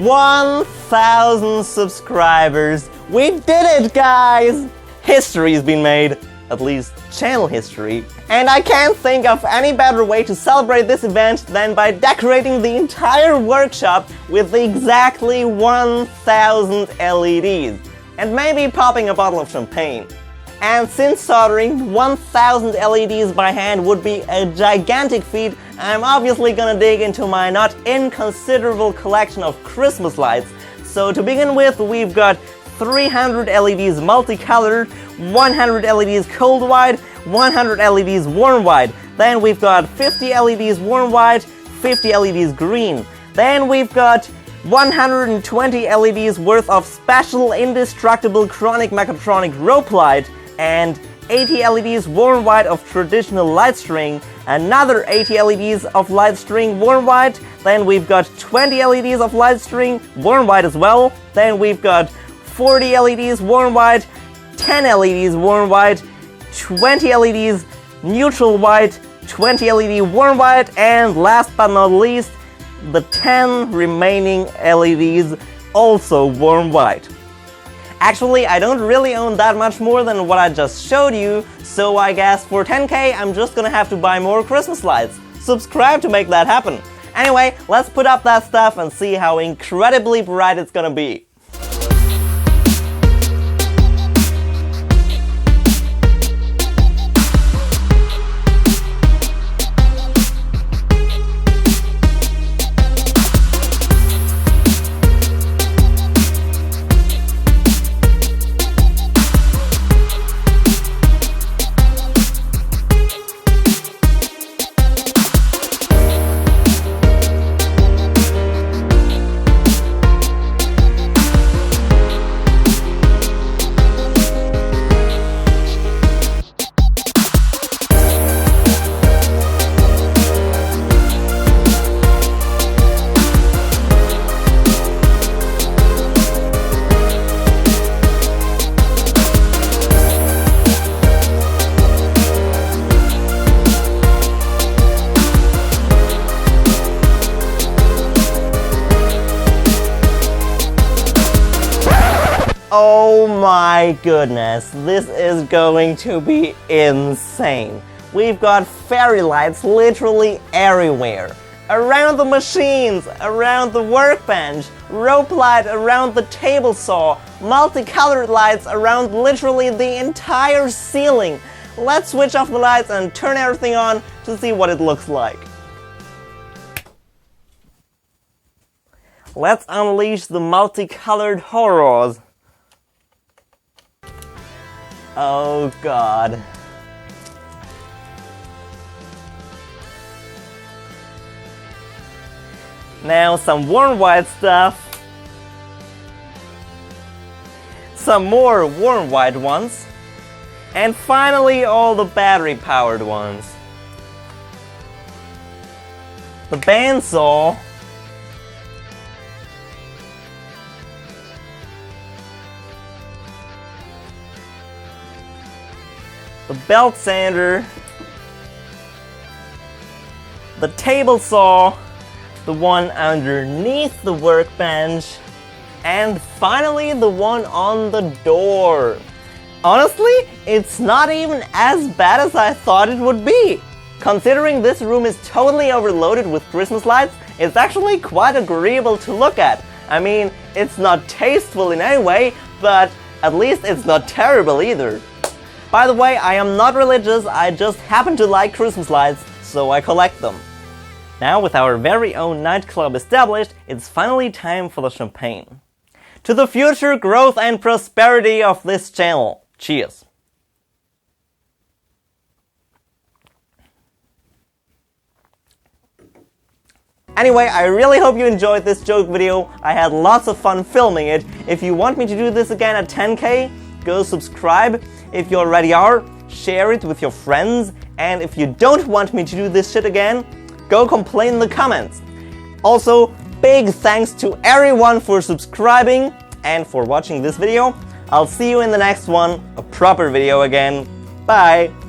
1,000 subscribers! We did it, guys! History's been made. At least channel history. And I can't think of any better way to celebrate this event than by decorating the entire workshop with exactly 1,000 LEDs. And maybe popping a bottle of champagne. And since soldering 1,000 LEDs by hand would be a gigantic feat, I'm obviously gonna dig into my not inconsiderable collection of Christmas lights. So to begin with, we've got 300 LEDs multicolored, 100 LEDs cold white, 100 LEDs warm white. Then we've got 50 LEDs warm white, 50 LEDs green. Then we've got 120 LEDs worth of special indestructible chronicmechatronic rope light, and 80 LEDs warm white of traditional light string, another 80 LEDs of light string warm white. Then we've got 20 LEDs of light string warm white as well. Then we've got 40 LEDs warm white, 10 LEDs warm white, 20 LEDs neutral white, 20 LED warm white, and last but not least, the 10 remaining LEDs also warm white. Actually, I don't really own that much more than what I just showed you, so I guess for 10K I'm just gonna have to buy more Christmas lights. Subscribe to make that happen. Anyway, let's put up that stuff and see how incredibly bright it's gonna be. Oh my goodness, this is going to be insane. We've got fairy lights literally everywhere. Around the machines, around the workbench, rope light around the table saw, multicolored lights around literally the entire ceiling. Let's switch off the lights and turn everything on to see what it looks like. Let's unleash the multicolored horrors. Oh God. Now some warm white stuff. Some more warm white ones. And finally all the battery powered ones. The bandsaw. The belt sander, the table saw, the one underneath the workbench, and finally the one on the door. Honestly, it's not even as bad as I thought it would be. Considering this room is totally overloaded with Christmas lights, it's actually quite agreeable to look at. I mean, it's not tasteful in any way, but at least it's not terrible either. By the way, I am not religious, I just happen to like Christmas lights, so I collect them. Now with our very own nightclub established, it's finally time for the champagne. To the future growth and prosperity of this channel. Cheers! Anyway, I really hope you enjoyed this joke video. I had lots of fun filming it. If you want me to do this again at 10K, go subscribe. If you already are, share it with your friends. And if you don't want me to do this shit again, go complain in the comments. Also, big thanks to everyone for subscribing and for watching this video. I'll see you in the next one, a proper video again. Bye!